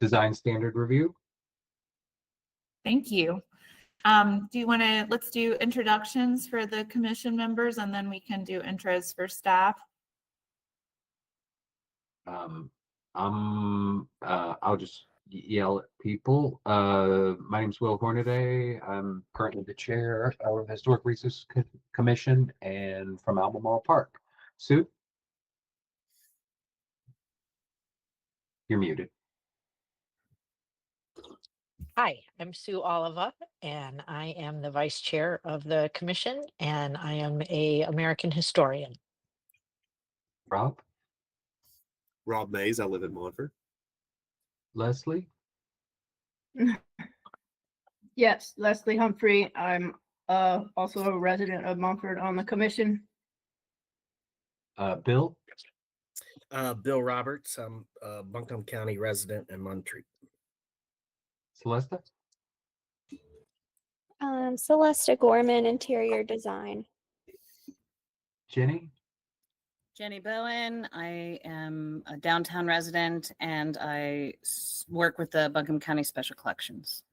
design standard review. Thank you. Do you want to, let's do introductions for the commission members and then we can do intros for staff. I'll just yell at people. My name's Will Hornaday. I'm currently the chair of the Historic Resources Commission and from Albemarle Park. Sue? You're muted. Hi, I'm Sue Oliva, and I am the vice chair of the commission, and I am an American historian. Rob? Rob Mays. I live in Montford. Leslie? Yes, Leslie Humphrey. I'm also a resident of Montford on the commission. Bill? Bill Roberts. I'm a Buncombe County resident in Montreat. Celesta? Celesta Gorman, interior design. Jenny? Jenny Bowen. I am a downtown resident and I work with the Buncombe County Special Collections.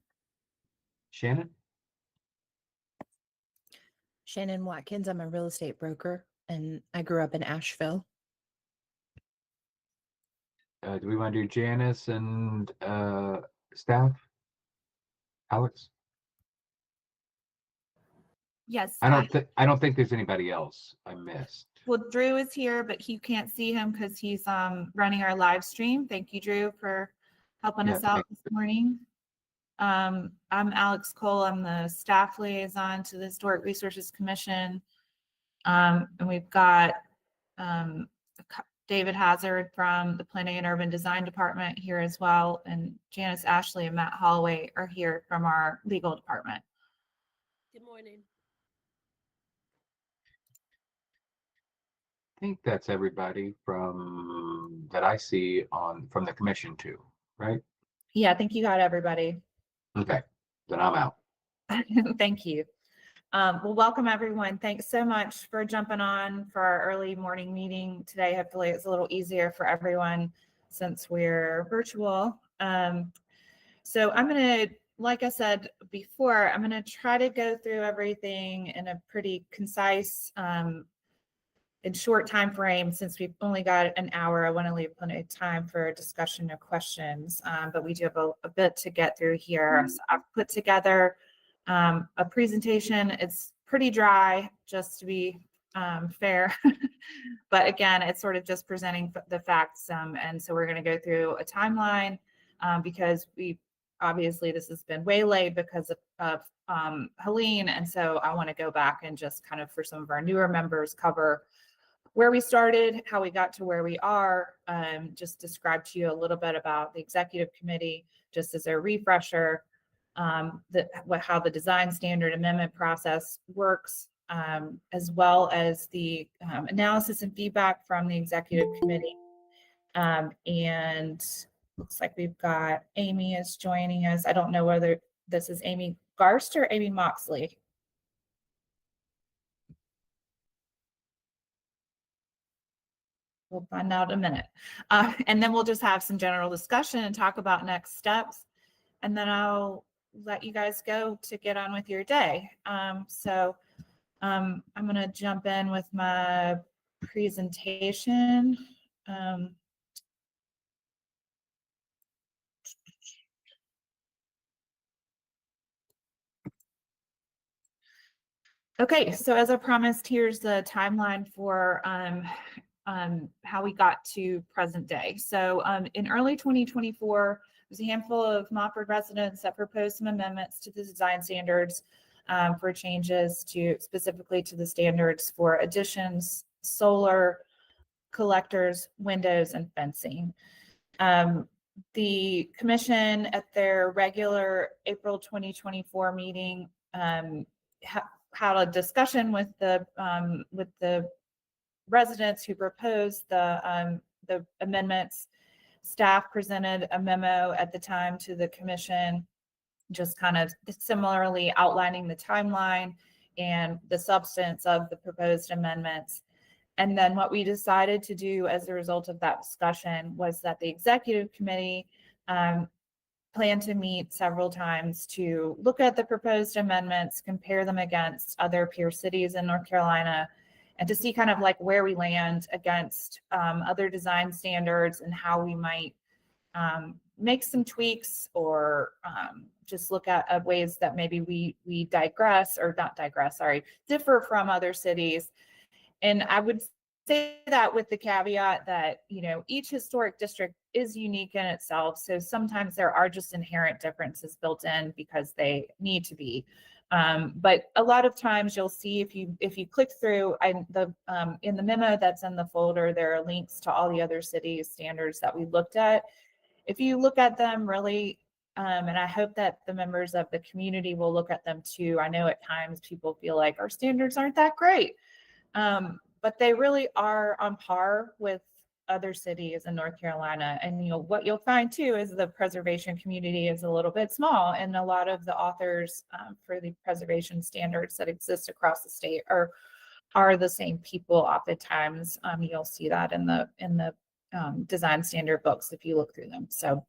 Shannon? Shannon Watkins. I'm a real estate broker and I grew up in Asheville. Do we want to do Janice and staff? Alex? Yes. I don't think there's anybody else I missed. Well, Drew is here, but you can't see him because he's running our live stream. Thank you, Drew, for helping us out this morning. I'm Alex Cole. I'm the staff liaison to the Historic Resources Commission. And we've got David Hazard from the Planning and Urban Design Department here as well. And Janice Ashley and Matt Holloway are here from our legal department. Good morning. I think that's everybody from that I see from the commission too, right? Yeah, I think you got everybody. Okay, then I'm out. Thank you. Well, welcome everyone. Thanks so much for jumping on for our early morning meeting today. Hopefully it's a little easier for everyone since we're virtual. So I'm going to, like I said before, I'm going to try to go through everything in a pretty concise in short time frame. Since we've only got an hour, I want to leave plenty of time for discussion or questions, but we do have a bit to get through here. So I've put together a presentation. It's pretty dry, just to be fair, but again, it's sort of just presenting the facts, and so we're going to go through a timeline because obviously this has been waylaid because of Helene, and so I want to go back and just kind of, for some of our newer members, cover where we started, how we got to where we are, just describe to you a little bit about the executive committee, just as a refresher, how the design standard amendment process works, as well as the analysis and feedback from the executive committee. And looks like we've got Amy is joining us. I don't know whether this is Amy Garst or Amy Moxley. We'll find out in a minute. And then we'll just have some general discussion and talk about next steps. And then I'll let you guys go to get on with your day. So I'm going to jump in with my presentation. Okay, so as I promised, here's the timeline for how we got to present day. So in early 2024, there was a handful of Montford residents that proposed some amendments to the design standards for changes specifically to the standards for additions, solar, collectors, windows, and fencing. The commission at their regular April 2024 meeting had a discussion with the residents who proposed the amendments. Staff presented a memo at the time to the commission, just kind of similarly outlining the timeline and the substance of the proposed amendments. And then what we decided to do as a result of that discussion was that the executive committee plan to meet several times to look at the proposed amendments, compare them against other peer cities in North Carolina, and to see kind of like where we land against other design standards and how we might make some tweaks or just look at ways that maybe we digress or not digress, sorry, differ from other cities. And I would say that with the caveat that, you know, each historic district is unique in itself. So sometimes there are just inherent differences built in because they need to be. But a lot of times you'll see if you click through in the memo that's in the folder, there are links to all the other city standards that we looked at. If you look at them really, and I hope that the members of the community will look at them too. I know at times people feel like our standards aren't that great. But they really are on par with other cities in North Carolina. And what you'll find too is the preservation community is a little bit small, and a lot of the authors for the preservation standards that exist across the state are the same people oftentimes. You'll see that in the design standard books if you look through them. So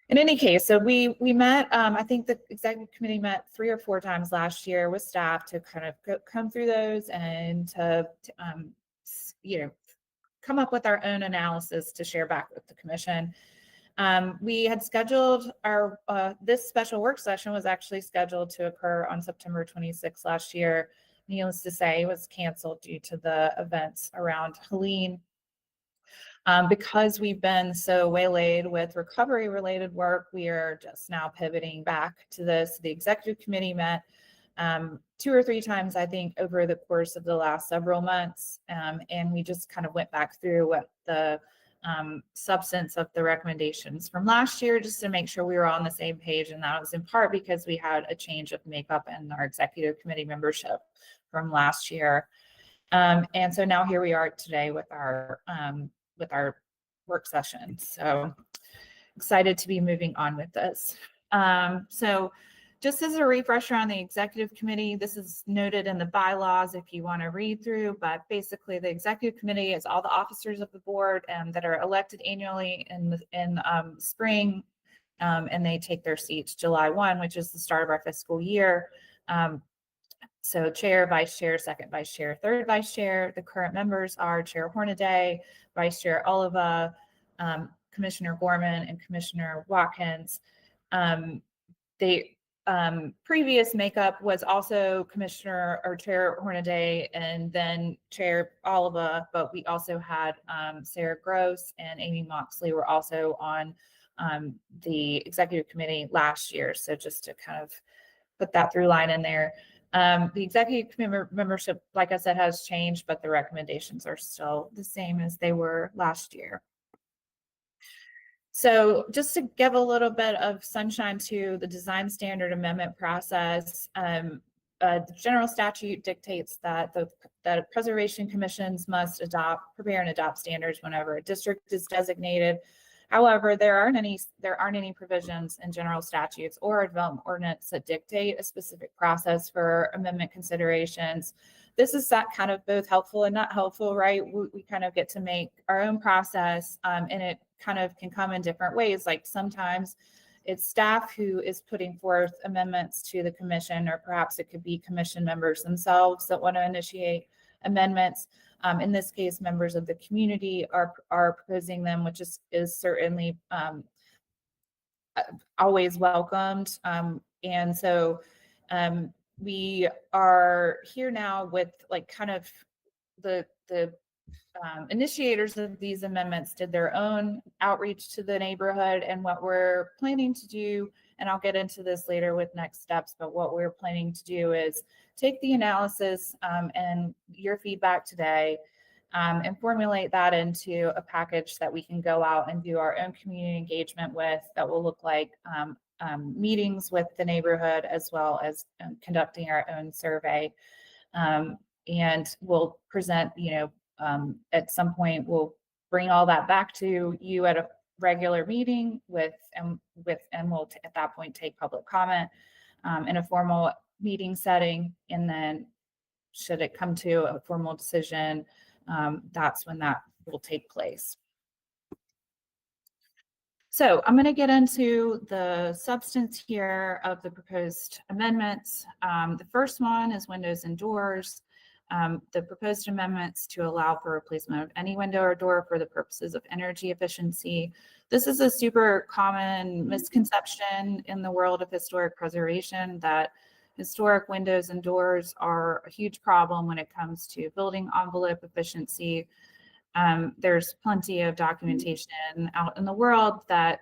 in any case, so we met, I think the executive committee met 3 or 4 times last year with staff to kind of come through those and to come up with our own analysis to share back with the commission. We had scheduled our, this special work session was actually scheduled to occur on September 26th last year. Needless to say, it was canceled due to the events around Helene. Because we've been so waylaid with recovery related work, we are just now pivoting back to this. The executive committee met 2 or 3 times, I think, over the course of the last several months. And we just kind of went back through what the substance of the recommendations from last year, just to make sure we were on the same page. And that was in part because we had a change of makeup in our executive committee membership from last year. And so now here we are today with our work session. So excited to be moving on with this. So just as a refresher on the executive committee, this is noted in the bylaws if you want to read through, but basically the executive committee is all the officers of the board that are elected annually in spring, and they take their seats July 1, which is the start of our fiscal year. So chair, vice chair, second vice chair, third vice chair. The current members are Chair Hornaday, Vice Chair Oliva, Commissioner Gorman, and Commissioner Watkins. The previous makeup was also Commissioner or Chair Hornaday and then Chair Oliva, but we also had Sarah Gross and Amy Moxley were also on the executive committee last year. So just to kind of put that through line in there. The executive committee membership, like I said, has changed, but the recommendations are still the same as they were last year. So just to give a little bit of sunshine to the design standard amendment process, the general statute dictates that the preservation commissions must prepare and adopt standards whenever a district is designated. However, there aren't any provisions in general statutes or a development ordinance that dictate a specific process for amendment considerations. This is that kind of both helpful and not helpful, right? We kind of get to make our own process, and it kind of can come in different ways. Like sometimes it's staff who is putting forth amendments to the commission, or perhaps it could be commission members themselves that want to initiate amendments. In this case, members of the community are proposing them, which is certainly always welcomed. And so we are here now with like kind of the initiators of these amendments did their own outreach to the neighborhood, and what we're planning to do, and I'll get into this later with next steps, but what we're planning to do is take the analysis and your feedback today and formulate that into a package that we can go out and do our own community engagement with, that will look like meetings with the neighborhood, as well as conducting our own survey. And we'll present, at some point, we'll bring all that back to you at a regular meeting and we'll at that point take public comment in a formal meeting setting. And then should it come to a formal decision, that's when that will take place. So I'm going to get into the substance here of the proposed amendments. The first one is windows and doors. The proposed amendments to allow for replacement of any window or door for the purposes of energy efficiency. This is a super common misconception in the world of historic preservation, that historic windows and doors are a huge problem when it comes to building envelope efficiency. There's plenty of documentation out in the world that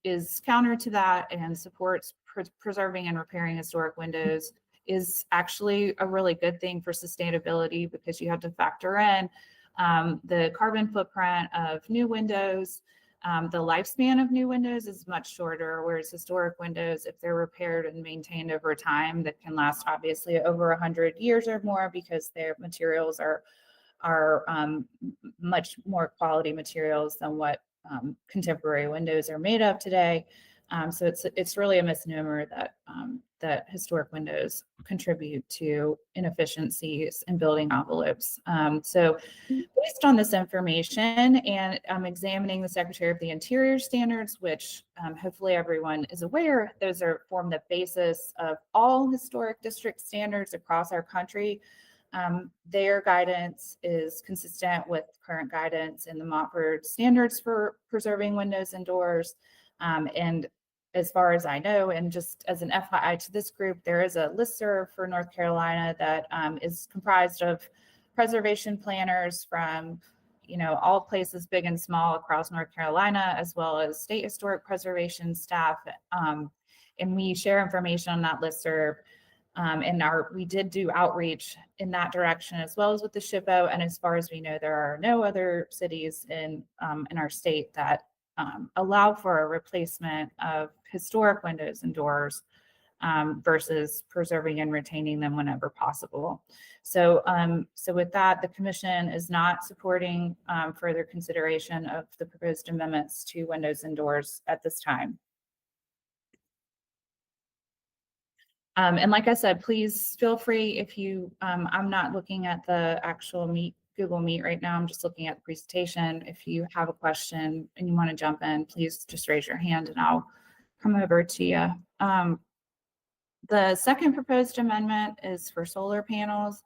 is counter to that and supports preserving and repairing historic windows is actually a really good thing for sustainability, because you have to factor in the carbon footprint of new windows. The lifespan of new windows is much shorter, whereas historic windows, if they're repaired and maintained over time, that can last obviously over 100 years or more, because their materials are much more quality materials than what contemporary windows are made of today. So it's really a misnomer that that historic windows contribute to inefficiencies in building envelopes. So based on this information, and I'm examining the Secretary of the Interior standards, which hopefully everyone is aware, those form the basis of all historic district standards across our country. Their guidance is consistent with current guidance in the Montford standards for preserving windows and doors. And as far as I know, and just as an FYI to this group, there is a listserv for North Carolina that is comprised of preservation planners from, all places big and small across North Carolina, as well as state historic preservation staff. And we share information on that listserv. And we did do outreach in that direction, as well as with the SHPO. And as far as we know, there are no other cities in our state that allow for a replacement of historic windows and doors versus preserving and retaining them whenever possible. So, so with that, the commission is not supporting further consideration of the proposed amendments to windows and doors at this time. And like I said, please feel free if you, I'm not looking at the actual Google Meet right now. I'm just looking at the presentation. If you have a question and you want to jump in, please just raise your hand and I'll come over to you. The second proposed amendment is for solar panels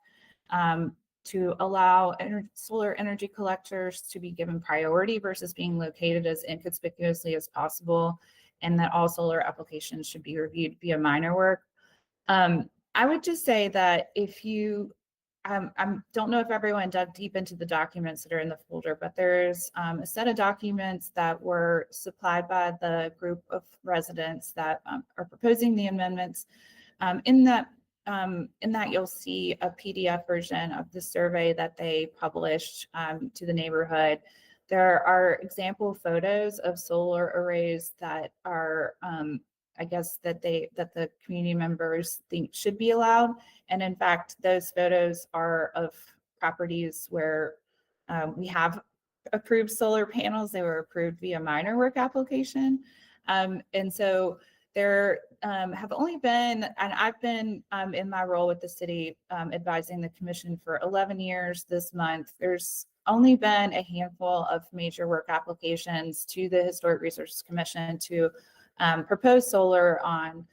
to allow solar energy collectors to be given priority versus being located as inconspicuously as possible, and that all solar applications should be reviewed via minor work. I would just say that if you, I don't know if everyone dug deep into the documents that are in the folder, but there's a set of documents that were supplied by the group of residents that are proposing the amendments. In that you'll see a PDF version of the survey that they published to the neighborhood. There are example photos of solar arrays that are I guess that the community members think should be allowed. And in fact, those photos are of properties where we have approved solar panels. They were approved via minor work application. And so there have only been, and I've been in my role with the city advising the commission for 11 years this month. There's only been a handful of major work applications to the Historic Resources Commission to propose solar on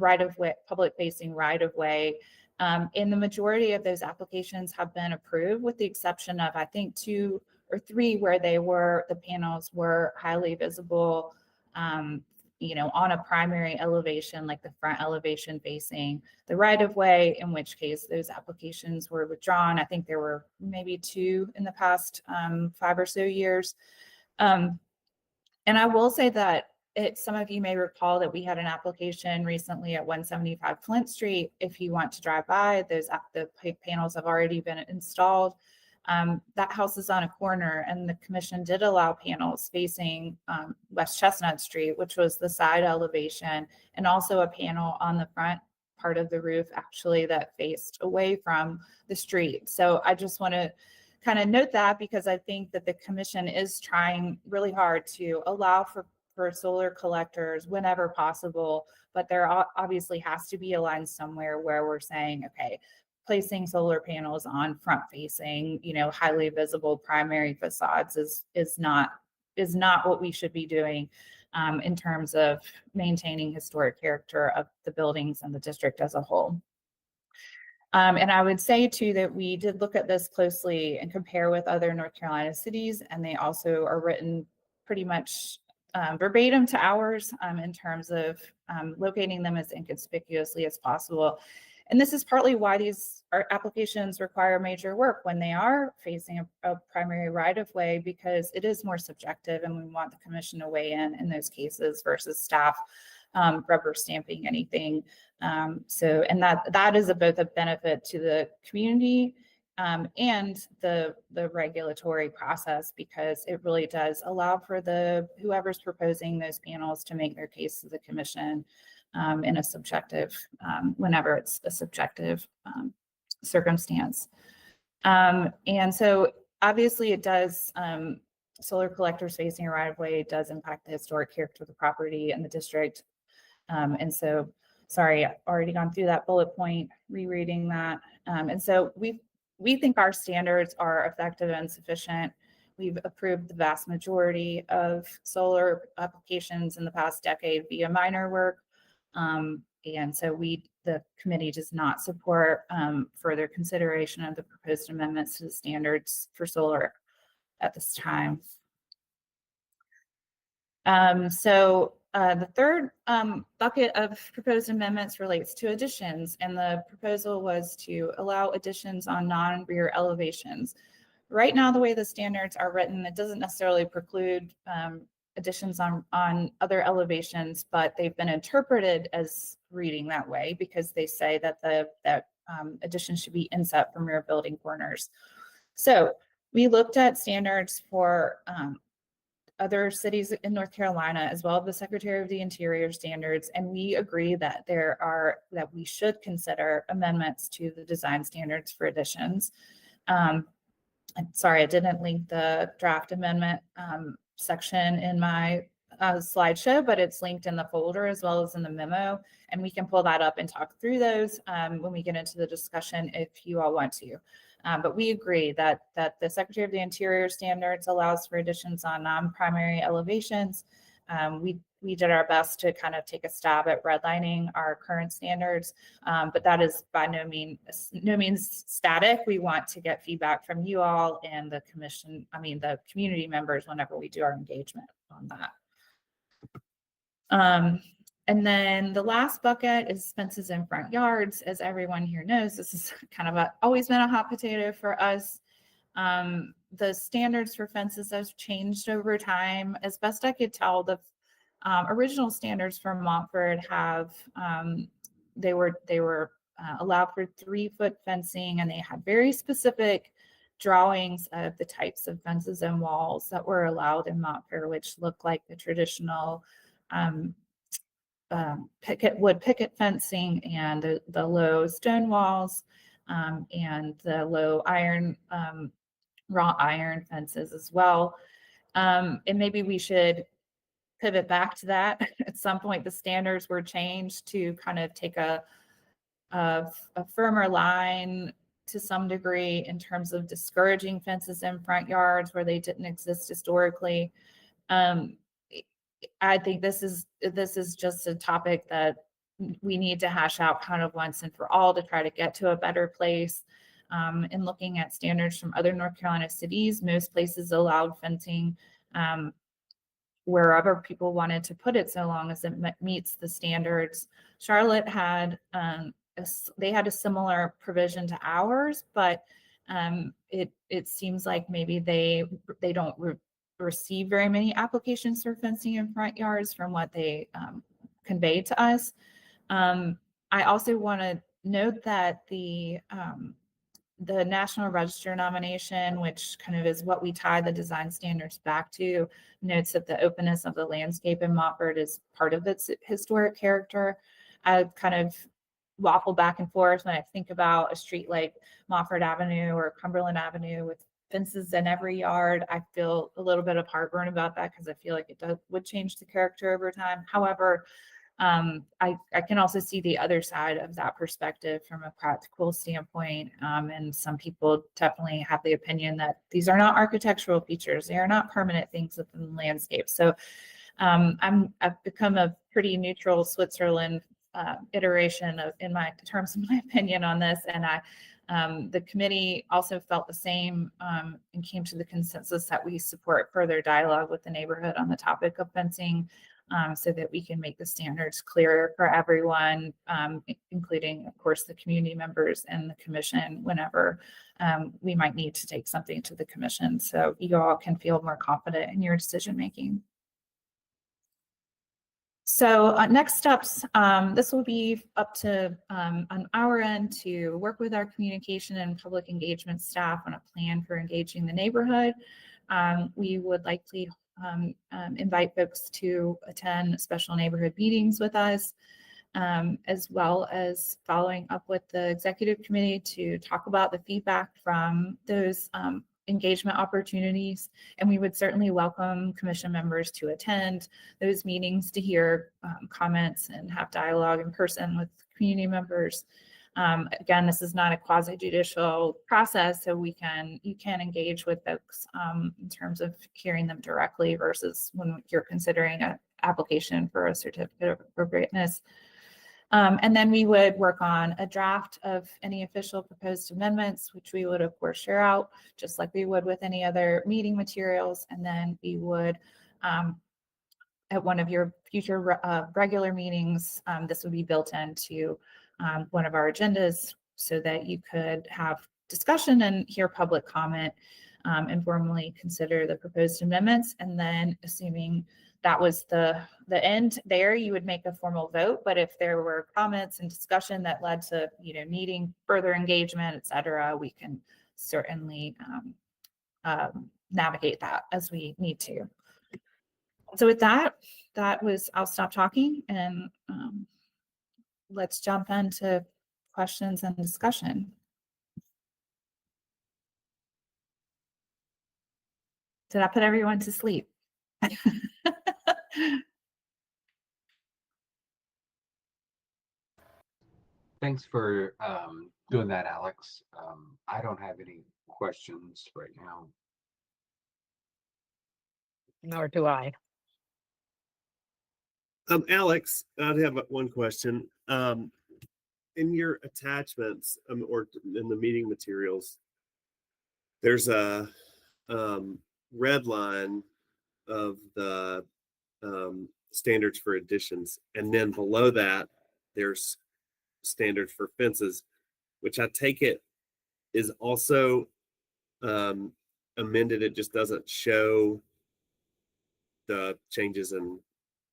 right-of-way, public-facing right-of-way. And the majority of those applications have been approved, with the exception of, I think, 2 or 3 where the panels were highly visible, on a primary elevation, like the front elevation facing the right-of-way, in which case those applications were withdrawn. I think there were maybe 2 in the past 5 or so years. And I will say that some of you may recall that we had an application recently at 175 Flint Street. If you want to drive by, the panels have already been installed. That house is on a corner, and the commission did allow panels facing West Chestnut Street, which was the side elevation, and also a panel on the front part of the roof actually that faced away from the street. So I just want to kind of note that, because I think that the commission is trying really hard to allow for solar collectors whenever possible, but there obviously has to be a line somewhere where we're saying, okay, placing solar panels on front facing, highly visible primary facades is not what we should be doing in terms of maintaining historic character of the buildings and the district as a whole. And I would say too that we did look at this closely and compare with other North Carolina cities, and they also are written pretty much verbatim to ours in terms of locating them as inconspicuously as possible. And this is partly why these applications require major work when they are facing a primary right-of-way, because it is more subjective and we want the commission to weigh in those cases versus staff rubber stamping anything. And that is both a benefit to the community and the regulatory process, because it really does allow for whoever's proposing those panels to make their case to the commission in a subjective, whenever it's a subjective circumstance. And so obviously it does, solar collectors facing a right-of-way does impact the historic character of the property and the district. And so, sorry, I've already gone through that bullet point, rereading that. And so we think our standards are effective and sufficient. We've approved the vast majority of solar applications in the past decade via minor work. And so the committee does not support further consideration of the proposed amendments to the standards for solar at this time. The third bucket of proposed amendments relates to additions, and the proposal was to allow additions on non-rear elevations. Right now, the way the standards are written, it doesn't necessarily preclude additions on other elevations, but they've been interpreted as reading that way because they say that additions should be inset from rear building corners. So we looked at standards for other cities in North Carolina, as well as the Secretary of the Interior standards, and we agree that that we should consider amendments to the design standards for additions. I'm sorry, I didn't link the draft amendment section in my slideshow, but it's linked in the folder as well as in the memo, and we can pull that up and talk through those when we get into the discussion if you all want to. But we agree that the Secretary of the Interior standards allows for additions on non-primary elevations. We did our best to kind of take a stab at redlining our current standards, but that is by no means static. We want to get feedback from you all and the community members whenever we do our engagement on that. And then the last bucket is fences in front yards. As everyone here knows, this is kind of always been a hot potato for us. The standards for fences have changed over time. As best I could tell, the original standards for Montford have, they were allowed for 3-foot fencing, and they had very specific drawings of the types of fences and walls that were allowed in Montford, which look like the traditional wood picket fencing and the low stone walls and the low iron, wrought iron fences as well. And maybe we should pivot back to that. At some point, the standards were changed to kind of take a firmer line to some degree in terms of discouraging fences in front yards where they didn't exist historically. I think this is just a topic that we need to hash out kind of once and for all to try to get to a better place. In looking at standards from other North Carolina cities, most places allowed fencing wherever people wanted to put it, so long as it meets the standards. Charlotte had they had a similar provision to ours, but it seems like maybe they don't receive very many applications for fencing in front yards from what they conveyed to us. I also want to note that the National Register nomination, which kind of is what we tie the design standards back to, notes that the openness of the landscape in Montford is part of its historic character. I kind of waffle back and forth when I think about a street like Montford Avenue or Cumberland Avenue with fences in every yard. I feel a little bit of heartburn about that because I feel like it would change the character over time. However, I can also see the other side of that perspective from a practical standpoint. And some people definitely have the opinion that these are not architectural features. They are not permanent things within the landscape. So I've become a pretty neutral Switzerland iteration in my terms of my opinion on this. And the committee also felt the same and came to the consensus that we support further dialogue with the neighborhood on the topic of fencing, so that we can make the standards clearer for everyone, including, of course, the community members and the commission whenever we might need to take something to the commission, so you all can feel more confident in your decision making. So next steps, this will be up to on our end to work with our communication and public engagement staff on a plan for engaging the neighborhood. We would likely invite folks to attend special neighborhood meetings with us, as well as following up with the executive committee to talk about the feedback from those engagement opportunities. And we would certainly welcome commission members to attend those meetings to hear comments and have dialogue in person with community members. Again, this is not a quasi-judicial process, so you can engage with folks in terms of hearing them directly versus when you're considering an application for a certificate of appropriateness. And then we would work on a draft of any official proposed amendments, which we would of course share out just like we would with any other meeting materials. And then we would, at one of your future regular meetings, this would be built into one of our agendas so that you could have discussion and hear public comment, and formally consider the proposed amendments. And then assuming that was the end there, you would make a formal vote. But if there were comments and discussion that led to, needing further engagement, et cetera, we can certainly navigate that as we need to. So with that, I'll stop talking and let's jump into questions and discussion. Did I put everyone to sleep? Thanks for doing that, Alex. I don't have any questions right now. Nor do I. Alex, I'd have one question. In your attachments or in the meeting materials, there's a red line of the standards for additions, and then below that there's standards for fences, which I take it is also amended. It just doesn't show the changes in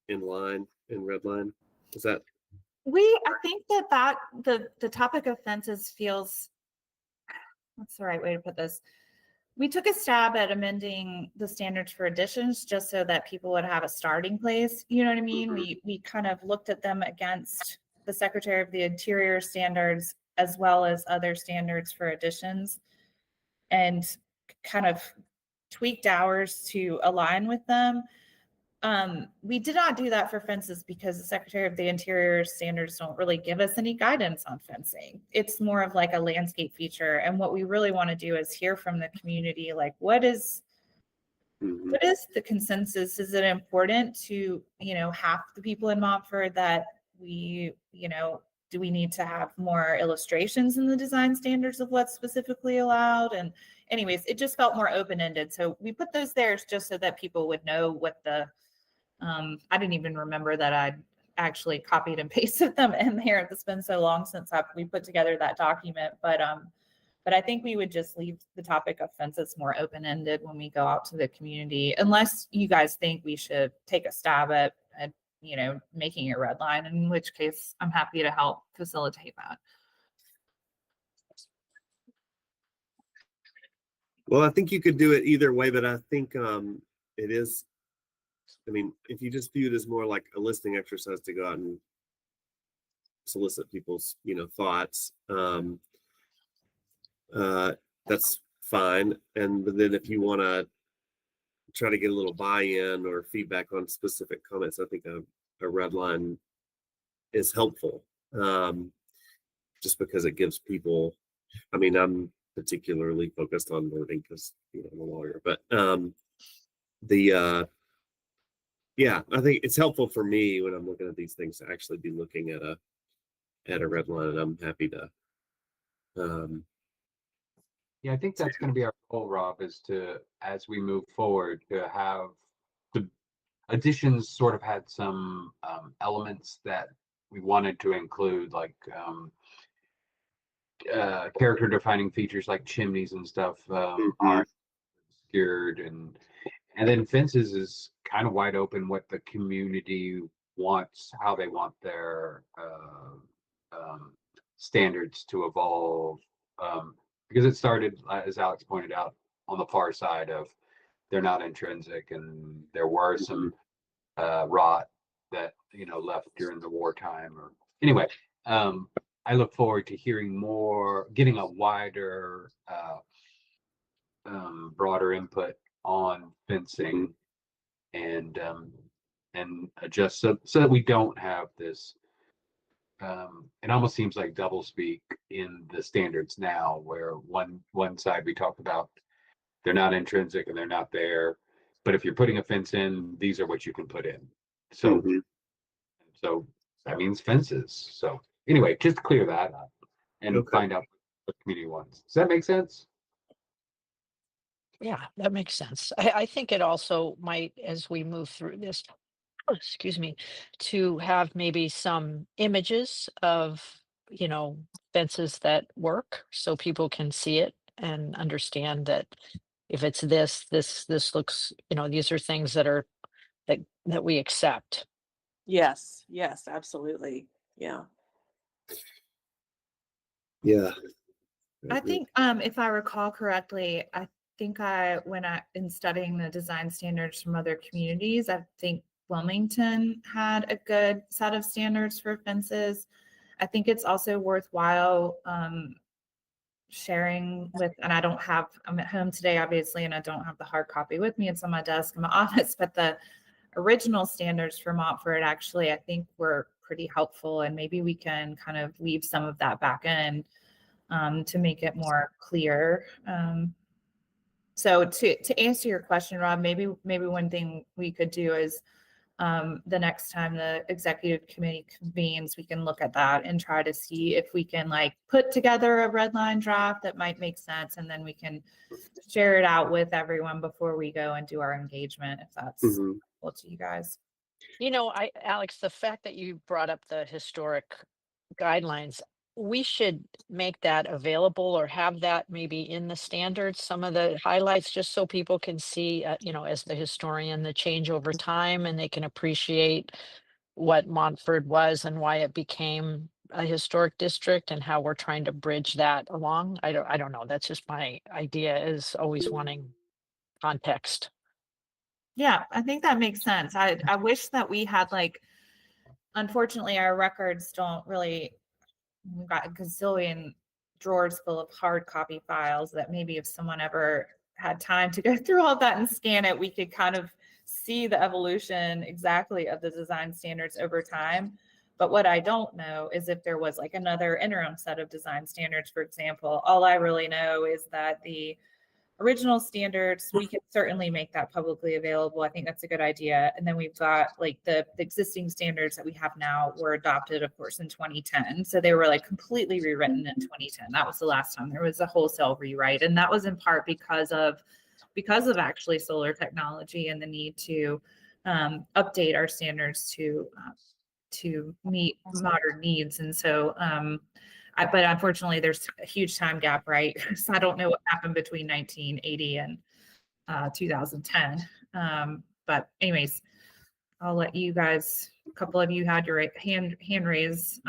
red line. Is that? I think that the topic of fences feels, what's the right way to put this? We took a stab at amending the standards for additions just so that people would have a starting place. You know what I mean? We kind of looked at them against the Secretary of the Interior standards as well as other standards for additions and kind of tweaked ours to align with them. We did not do that for fences because the Secretary of the Interior standards don't really give us any guidance on fencing. It's more of like a landscape feature. And what we really want to do is hear from the community, like what is the consensus? Is it important to, half the people in Montfort that we, do we need to have more illustrations in the design standards of what's specifically allowed? And anyways, it just felt more open-ended. So we put those there just so that people would know what the, I didn't even remember that I'd actually copied and pasted them in there. It's been so long since we put together that document, but I think we would just leave the topic of fences more open-ended when we go out to the community, unless you guys think we should take a stab at making a red line, in which case I'm happy to help facilitate that. Well, I think you could do it either way, but I think it is, I mean, if you just view it as more like a listening exercise to go out and solicit people's, thoughts, that's fine. But then if you want to try to get a little buy-in or feedback on specific comments, I think a red line is helpful. Just because it gives people, I mean, I'm particularly focused on learning because I'm a lawyer, but yeah, I think it's helpful for me when I'm looking at these things to actually be looking at a red line, and I'm happy to Yeah, I think that's going to be our goal, Rob, is to, as we move forward, to have the additions sort of had some elements that we wanted to include, like character defining features like chimneys and stuff aren't obscured, and then fences is kind of wide open what the community wants, how they want their standards to evolve. Because it started, as Alex pointed out, on the far side of they're not intrinsic, and there were some rot that left during the wartime. Or anyway, I look forward to hearing more, getting a wider, broader input on fencing and adjust so that we don't have this. It almost seems like double speak in the standards now, where one side we talked about they're not intrinsic and they're not there, but if you're putting a fence in, these are what you can put in. So so that means fences. So anyway, just clear that up and find out what the community wants. Does that make sense? Yeah, that makes sense. I think it also might, as we move through this, excuse me, to have maybe some images of, fences that work so people can see it and understand that if it's this looks, these are things that we accept. Yes, yes, absolutely. Yeah. yeah. I think if I recall correctly, I think in studying the design standards from other communities, I think Wilmington had a good set of standards for fences. I think it's also worthwhile sharing with, and I'm at home today, obviously, and I don't have the hard copy with me. It's on my desk in my office, but the original standards for Montfort actually, I think, were pretty helpful, and maybe we can kind of weave some of that back in to make it more clear. So to answer your question, Rob, maybe one thing we could do is the next time the executive committee convenes, we can look at that and try to see if we can put together a red line draft that might make sense, and then we can share it out with everyone before we go and do our engagement, if that's helpful to you guys. Alex, the fact that you brought up the historic guidelines, we should make that available or have that maybe in the standards, some of the highlights, just so people can see, as the historian, the change over time, and they can appreciate what Montfort was and why it became a historic district and how we're trying to bridge that along. I don't know. That's just my idea, is always wanting context. Yeah, I think that makes sense. I wish that we had unfortunately, our records don't really, we've got a gazillion drawers full of hard copy files that maybe if someone ever had time to go through all that and scan it, we could kind of see the evolution exactly of the design standards over time. But what I don't know is if there was another interim set of design standards, for example. All I really know is that the original standards, we can certainly make that publicly available. I think that's a good idea. And then we've got the existing standards that we have now were adopted, of course, in 2010. So they were completely rewritten in 2010. That was the last time there was a wholesale rewrite. And that was in part because of actually solar technology and the need to update our standards to meet modern needs. And so but unfortunately, there's a huge time gap, right? So I don't know what happened between 1980 and 2010. But anyways, I'll let you guys, a couple of you had your hand raised.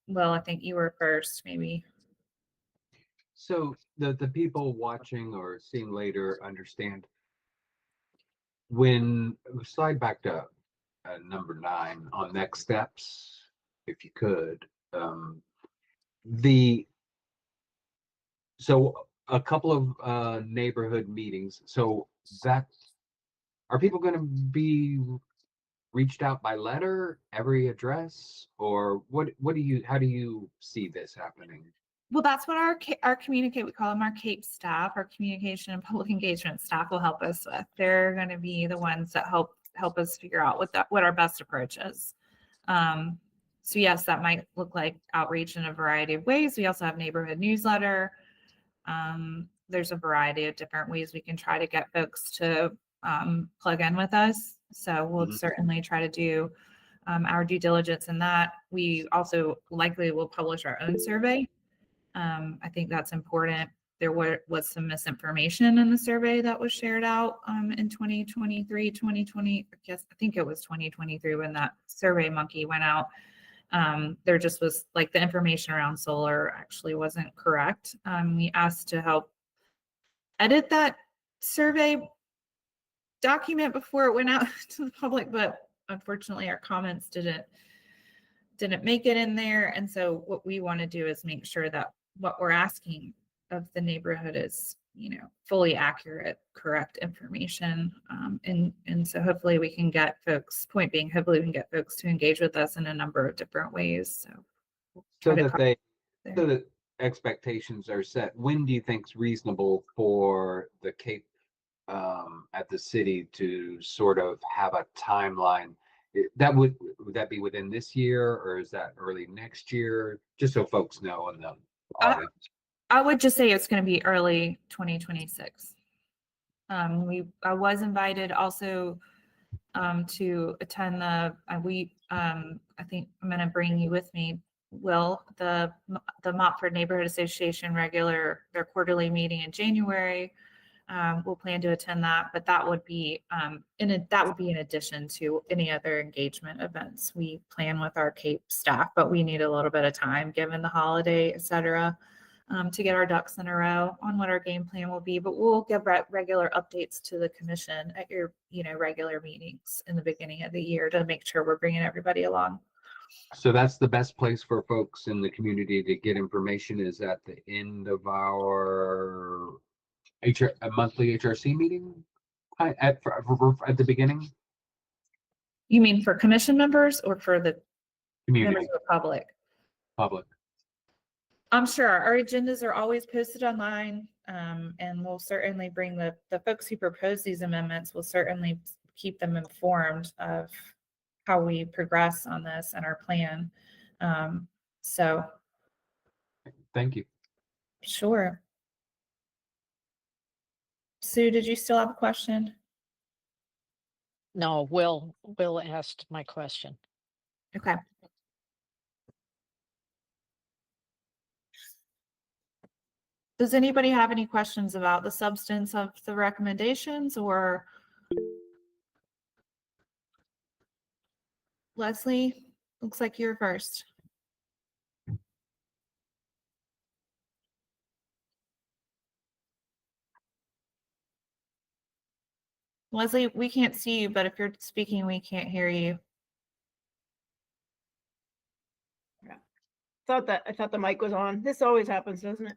Well, I think you were first, maybe. So the people watching or seeing later understand, when slide back to number 9 on next steps, if you could. So a couple of neighborhood meetings. So that, are people going to be reached out by letter, every address, or how do you see this happening? Well, that's what our communicate, we call them our CAPE staff, our communication and public engagement staff will help us with. They're going to be the ones that help us figure out what our best approach is. So yes, that might look like outreach in a variety of ways. We also have neighborhood newsletter. There's a variety of different ways we can try to get folks to plug in with us. So we'll certainly try to do our due diligence in that. We also likely will publish our own survey. I think that's important. There was some misinformation in the survey that was shared out in 2023, 2020. I think it was 2023 when that Survey Monkey went out. There just was like the information around solar actually wasn't correct. We asked to help edit that survey document before it went out to the public, but unfortunately our comments didn't make it in there. And so what we want to do is make sure that what we're asking of the neighborhood is, fully accurate, correct information. And so hopefully we can get folks, point being, hopefully we can get folks to engage with us in a number of different ways. So that expectations are set. When do you think is reasonable for the Cape at the city to sort of have a timeline? Would that be within this year, or is that early next year? Just so folks know in the audience. I would just say it's going to be early 2026. I was invited also to attend I think I'm going to bring you with me, Will, the Montford Neighborhood Association their quarterly meeting in January. We'll plan to attend that, but that would be in addition to any other engagement events we plan with our CAPE staff, but we need a little bit of time given the holiday, et cetera, to get our ducks in a row on what our game plan will be. But we'll give regular updates to the commission at your regular meetings in the beginning of the year to make sure we're bringing everybody along. So that's the best place for folks in the community to get information is at the end of our a monthly HRC meeting at the beginning. You mean for commission members or for the Community, members of the public? public. I'm sure our agendas are always posted online, and we'll certainly bring the folks who propose these amendments. We'll certainly keep them informed of how we progress on this and our plan. So, Thank you. Sure. Sue, did you still have a question? No, Will asked my question. Okay. Does anybody have any questions about the substance of the recommendations, or Leslie, looks like you're first. Leslie, we can't see you, but if you're speaking, we can't hear you. I thought the mic was on. This always happens, doesn't it?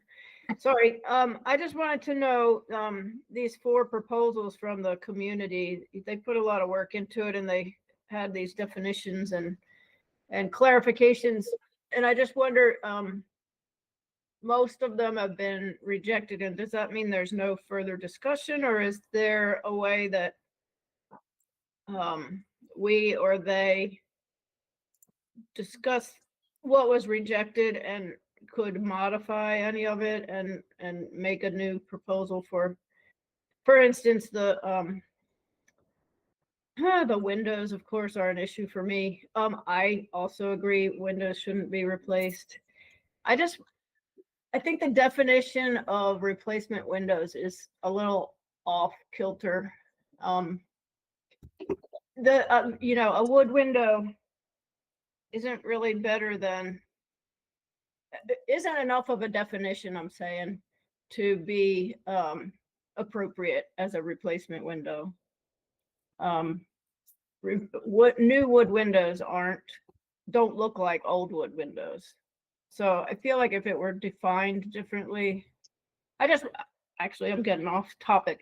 Sorry. I just wanted to know these 4 proposals from the community. They put a lot of work into it, and they had these definitions and clarifications. And I just wonder, most of them have been rejected. And does that mean there's no further discussion, or is there a way that we or they discuss what was rejected and could modify any of it and make a new proposal for instance, the windows, of course, are an issue for me. I also agree windows shouldn't be replaced. I think the definition of replacement windows is a little off kilter. A wood window isn't really better than, isn't enough of a definition, I'm saying, to be appropriate as a replacement window. New wood windows don't look like old wood windows. So I feel like if it were defined differently, I'm getting off topic.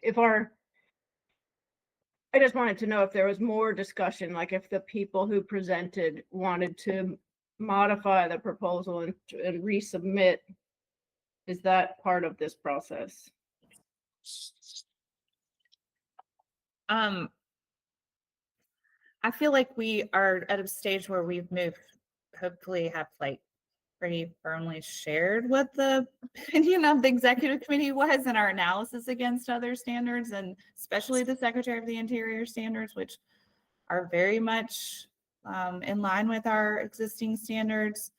I just wanted to know if there was more discussion, like if the people who presented wanted to modify the proposal and resubmit. Is that part of this process? I feel like we are at a stage where we've moved, hopefully have like pretty firmly shared what the opinion of the executive committee was and our analysis against other standards, and especially the Secretary of the Interior standards, which are very much in line with our existing standards.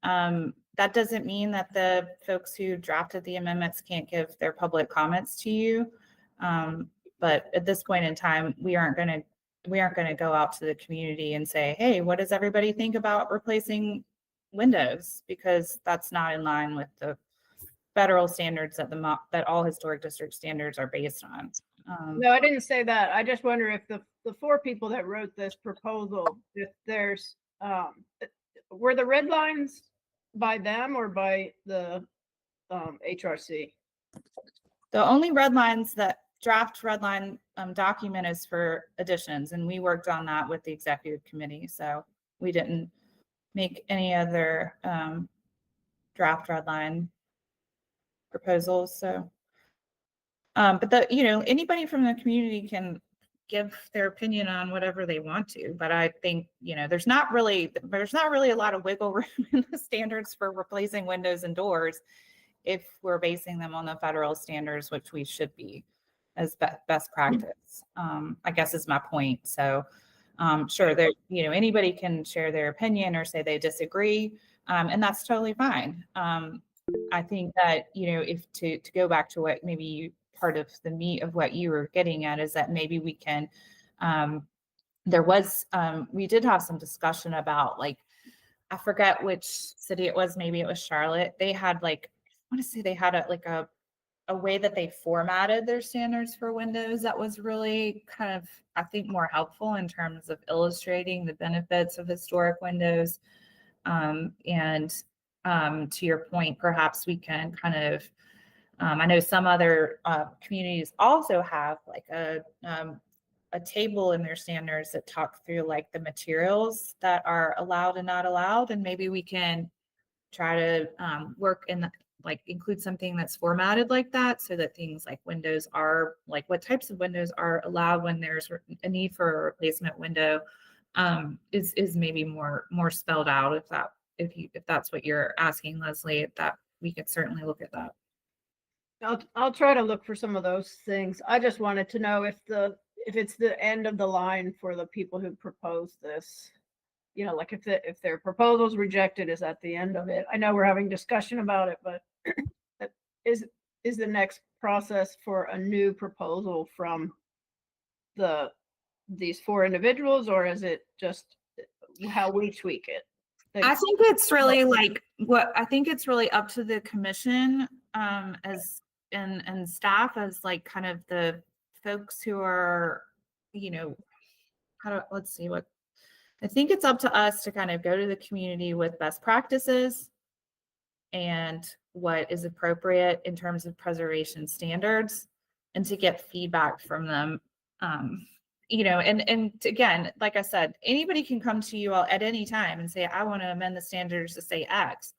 That doesn't mean that the folks who drafted the amendments can't give their public comments to you. But at this point in time, we aren't going to go out to the community and say, hey, what does everybody think about replacing windows? Because that's not in line with the federal standards that all historic district standards are based on. No, I didn't say that. I just wonder if the four people that wrote this proposal, if there's, were the red lines by them or by the HRC? The only red lines that draft red line document is for additions, and we worked on that with the executive committee. So we didn't make any other draft red line proposals. So, but anybody from the community can give their opinion on whatever they want to. But I think, there's not really a lot of wiggle room in the standards for replacing windows and doors if we're basing them on the federal standards, which we should be as best practice, I guess is my point. So sure, there, anybody can share their opinion or say they disagree, and that's totally fine. I think that, if to go back to what maybe part of the meat of what you were getting at is that maybe we can, we did have some discussion about, like, I forget which city it was, maybe it was Charlotte. They had I want to say they had a way that they formatted their standards for windows that was really kind of, I think, more helpful in terms of illustrating the benefits of historic windows. And to your point, perhaps we can kind of, I know some other communities also have like a table in their standards that talk through like the materials that are allowed and not allowed. And maybe we can try to work in include something that's formatted like that, so that things like windows are, like what types of windows are allowed when there's a need for a replacement window, is maybe more spelled out. If that's what you're asking, Leslie, that we could certainly look at that. I'll try to look for some of those things. I just wanted to know if it's the end of the line for the people who proposed this. Like if their proposal's rejected, is that the end of it? I know we're having discussion about it, but is the next process for a new proposal from these four individuals, or is it just how we tweak it? I think it's really up to the commission as and staff as like kind of the folks who are, let's see what. I think it's up to us to kind of go to the community with best practices and what is appropriate in terms of preservation standards, and to get feedback from them. And again, like I said, anybody can come to you all at any time and say, I want to amend the standards to say X.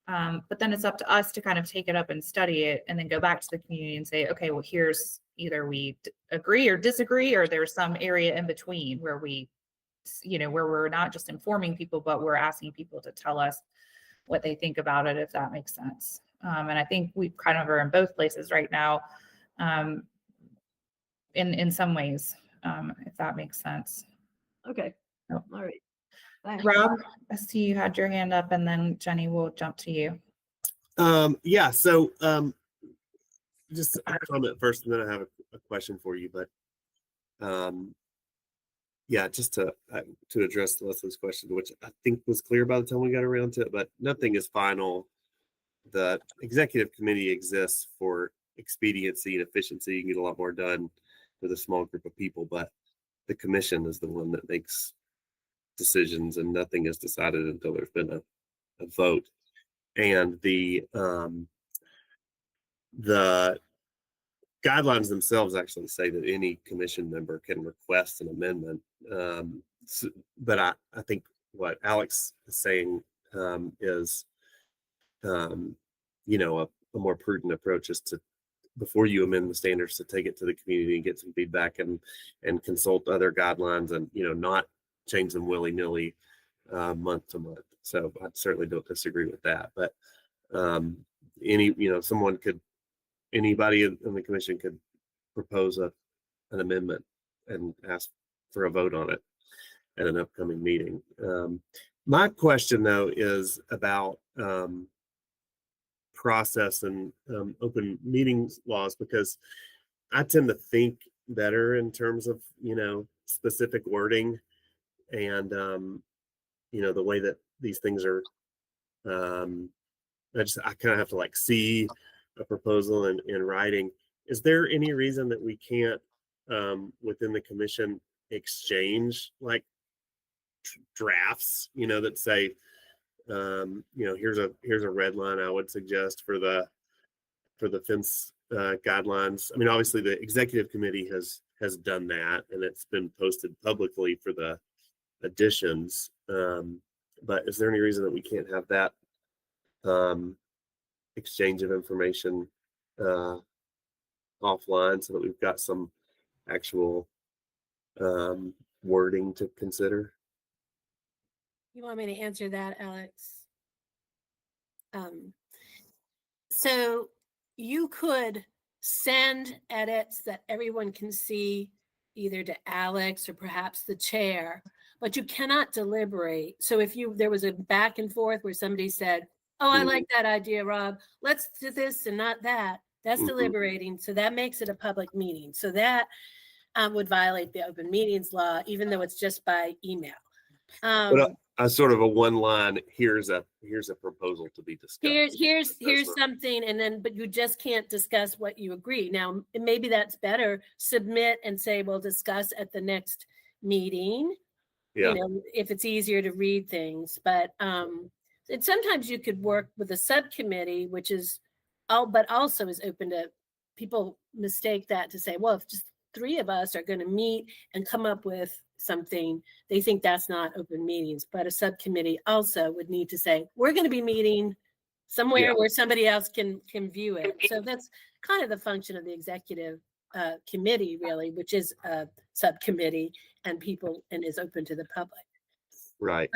But then it's up to us to kind of take it up and study it, and then go back to the community and say, okay, well, here's either we agree or disagree, or there's some area in between where where we're not just informing people, but we're asking people to tell us what they think about it, if that makes sense. And I think we kind of are in both places right now, in some ways, if that makes sense. Okay. Oh. All right. Thanks. Rob, I see you had your hand up, and then Jenny will jump to you. Yeah. So just a comment first, and then I have a question for you. But yeah, just to address Leslie's question, which I think was clear by the time we got around to it, but nothing is final. The executive committee exists for expediency and efficiency. You can get a lot more done with a small group of people, but the commission is the one that makes decisions, and nothing is decided until there's been a vote. And the guidelines themselves actually say that any commission member can request an amendment. But I think what Alex is saying is, you know, a more prudent approach is to, before you amend the standards, to take it to the community and get some feedback and consult other guidelines, and, you know, not change them willy-nilly month to month. So I certainly don't disagree with that. But anybody in the commission could propose an amendment and ask for a vote on it at an upcoming meeting. My question, though, is about process and open meetings laws, because I tend to think better in terms of, you know, specific wording and, you know, the way that these things are. I kind of have to like see a proposal in writing. Is there any reason that we can't within the commission exchange like drafts, you know, that say, you know, here's a red line I would suggest for the fence guidelines. I mean, obviously the executive committee has done that, and it's been posted publicly for the additions. But is there any reason that we can't have that exchange of information offline, so that we've got some actual wording to consider? You want me to answer that, Alex? So you could send edits that everyone can see, either to Alex or perhaps the chair, but you cannot deliberate. So if there was a back and forth where somebody said, oh, I like that idea, Rob, let's do this and not that, that's deliberating. So that makes it a public meeting. So that would violate the open meetings law, even though it's just by email. But a sort of a one line, here's a proposal to be discussed. Here's something, and then, but you just can't discuss what you agree. Now, maybe that's better. Submit and say, we'll discuss at the next meeting. Yeah. You know, if it's easier to read things, but and sometimes you could work with a subcommittee, which is but also is open to people mistake that to say, well, if just 3 of us are going to meet and come up with something, they think that's not open meetings. But a subcommittee also would need to say, we're going to be meeting somewhere where somebody else can view it. So that's kind of the function of the executive committee, really, which is a subcommittee and is open to the public. Right.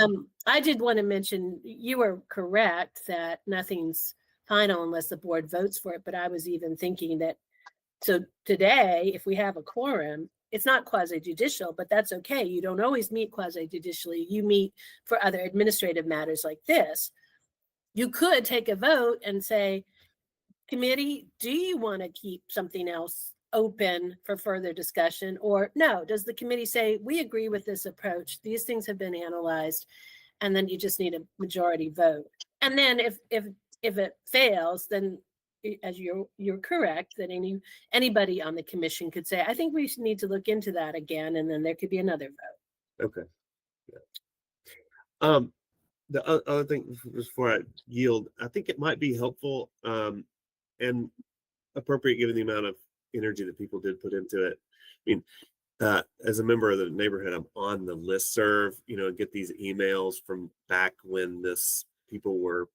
I did want to mention, you were correct that nothing's final unless the board votes for it. But I was even thinking that, so today, if we have a quorum, it's not quasi-judicial, but that's okay. You don't always meet quasi-judicially. You meet for other administrative matters like this. You could take a vote and say, committee, do you want to keep something else open for further discussion? Or no, does the committee say, we agree with this approach, these things have been analyzed, and then you just need a majority vote. And then if it fails, then as you're correct, that anybody on the commission could say, I think we need to look into that again, and then there could be another vote. Okay. Yeah. The other thing before I yield, I think it might be helpful and appropriate given the amount of energy that people did put into it. I mean, as a member of the neighborhood, I'm on the listserv, you know, get these emails from back when people were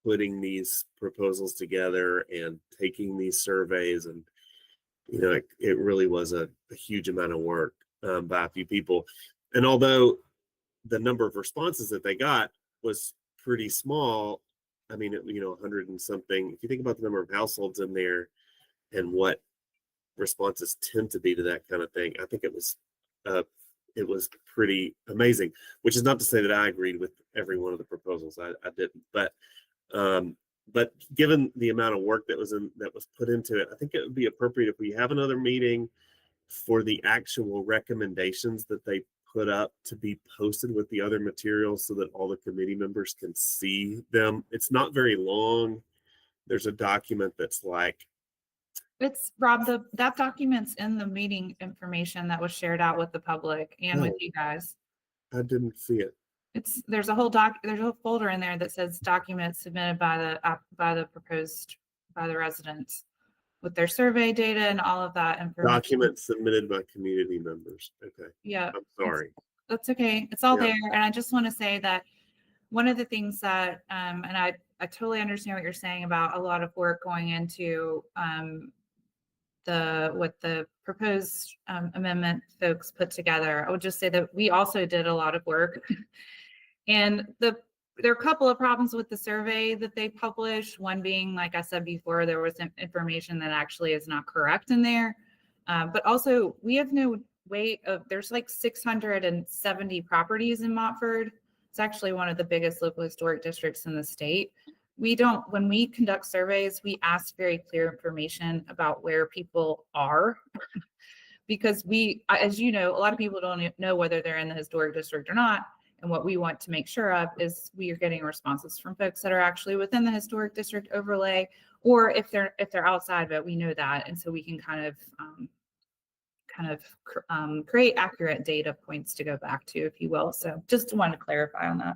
putting these proposals together and taking these surveys, and you know, it really was a huge amount of work by a few people. And although the number of responses that they got was pretty small, I mean, 100 and something. If you think about the number of households in there and what responses tend to be to that kind of thing, I think it was pretty amazing. Which is not to say that I agreed with every one of the proposals. I didn't, but given the amount of work that was put into it, I think it would be appropriate if we have another meeting for the actual recommendations that they put up to be posted with the other materials, so that all the committee members can see them. It's not very long. There's a document that's like, It's Rob, that document's in the meeting information that was shared out with the public and with you guys. I didn't see it. There's a whole folder in there that says documents submitted by the residents. with their survey data and all of that information. Documents submitted by community members. Okay. Yeah. I'm sorry. That's okay. It's all Yeah. there. And I just want to say that one of the things that, and I totally understand what you're saying about a lot of work going into what the proposed amendment folks put together. I would just say that we also did a lot of work. And there are a couple of problems with the survey that they published. One being, like I said before, there was information that actually is not correct in there. But also, we have no way of, there's like 670 properties in Montford. It's actually one of the biggest local historic districts in the state. We don't, when we conduct surveys, we ask very clear information about where people are. Because we, as you know, a lot of people don't know whether they're in the historic district or not. And what we want to make sure of is we are getting responses from folks that are actually within the historic district overlay, or if they're outside of it, we know that, and so we can kind of create accurate data points to go back to, if you will. So just want to clarify on that.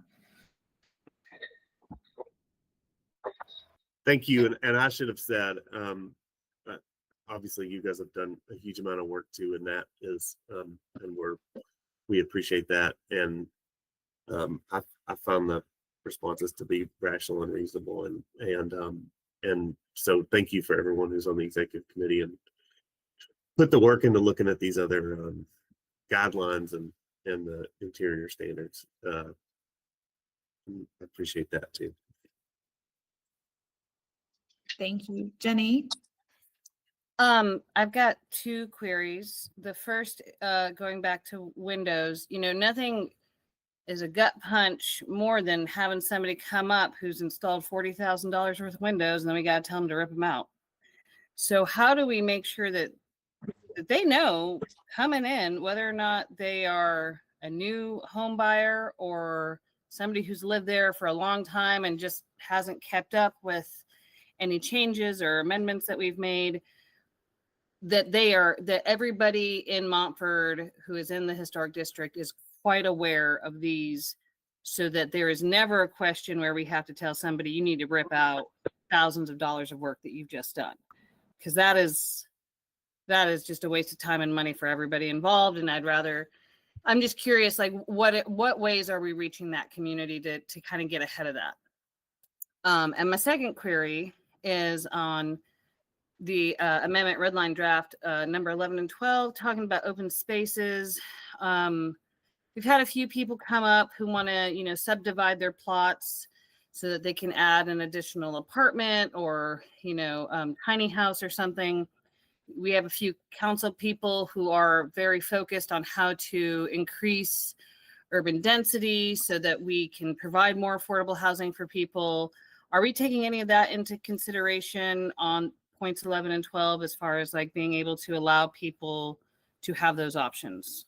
Thank you. And I should have said, obviously you guys have done a huge amount of work too, and that is, and we appreciate that. And I found the responses to be rational and reasonable, and so thank you for everyone who's on the executive committee and put the work into looking at these other guidelines and the interior standards. I appreciate that too. Thank you, Jenny. I've got two queries. The first, going back to windows, nothing is a gut punch more than having somebody come up who's installed $40,000 worth of windows, and then we got to tell them to rip them out. So how do we make sure that they know coming in whether or not they are a new home buyer or somebody who's lived there for a long time and just hasn't kept up with any changes or amendments that we've made, that everybody in Montford who is in the historic district is quite aware of these, so that there is never a question where we have to tell somebody you need to rip out thousands of dollars of work that you've just done, because that is just a waste of time and money for everybody involved. And I'm just curious, like what ways are we reaching that community to kind of get ahead of that? And my second query is on the amendment red line draft number 11 and 12, talking about open spaces. We've had a few people come up who want to, subdivide their plots so that they can add an additional apartment or, tiny house or something. We have a few council people who are very focused on how to increase urban density so that we can provide more affordable housing for people. Are we taking any of that into consideration on points 11 and 12 as far as like being able to allow people to have those options?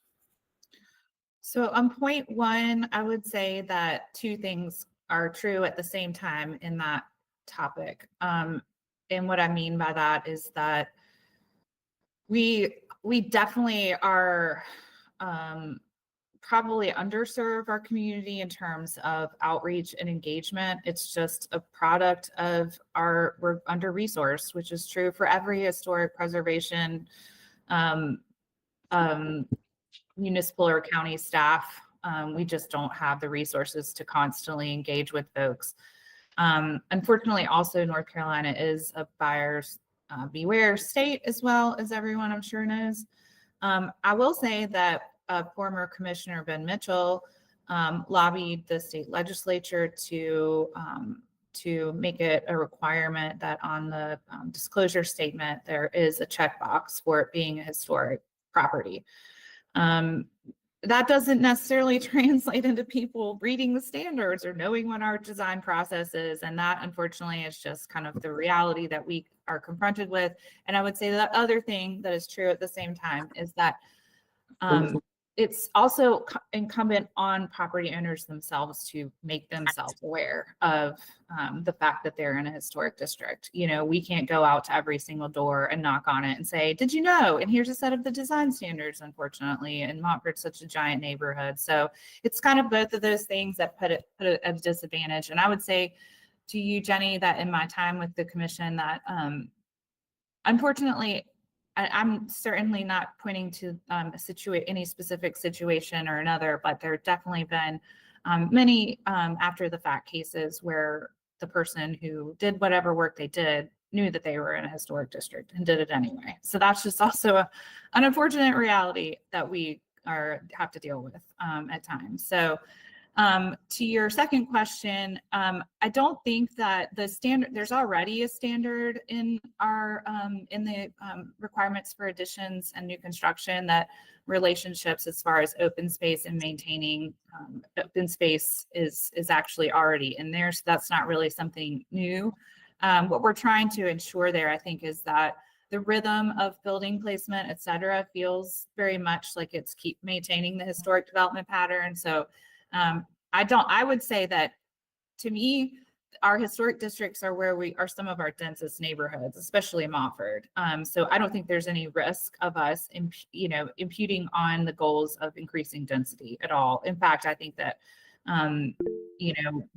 So on point 1, I would say that two things are true at the same time in that topic. And what I mean by that is that we definitely are probably underserve our community in terms of outreach and engagement. It's just a product of we're under-resourced, which is true for every historic preservation municipal or county staff. We just don't have the resources to constantly engage with folks. Unfortunately, also North Carolina is a buyer's beware state, as well, as everyone I'm sure knows. I will say that former Commissioner Ben Mitchell lobbied the state legislature to make it a requirement that on the disclosure statement there is a checkbox for it being a historic property. That doesn't necessarily translate into people reading the standards or knowing what our design process is. And that, unfortunately, is just kind of the reality that we are confronted with. And I would say that other thing that is true at the same time is that it's also incumbent on property owners themselves to make themselves aware of the fact that they're in a historic district. We can't go out to every single door and knock on it and say, did you know? And here's a set of the design standards, unfortunately. And Montford's such a giant neighborhood. So it's kind of both of those things that put it at a disadvantage. And I would say to you, Jenny, that in my time with the commission that unfortunately, I'm certainly not pointing to any specific situation or another, but there have definitely been many after the fact cases where the person who did whatever work they did knew that they were in a historic district and did it anyway. So that's just also an unfortunate reality that we have to deal with at times. So to your second question, I don't think that the standard, there's already a standard in our in the requirements for additions and new construction that relationships as far as open space and maintaining open space is actually already in there. So that's not really something new. What we're trying to ensure there, I think, is that the rhythm of building placement, et cetera, feels very much like it's keep maintaining the historic development pattern. So I would say that to me, our historic districts are where we are some of our densest neighborhoods, especially Montford. So I don't think there's any risk of us, imputing on the goals of increasing density at all. In fact, I think that,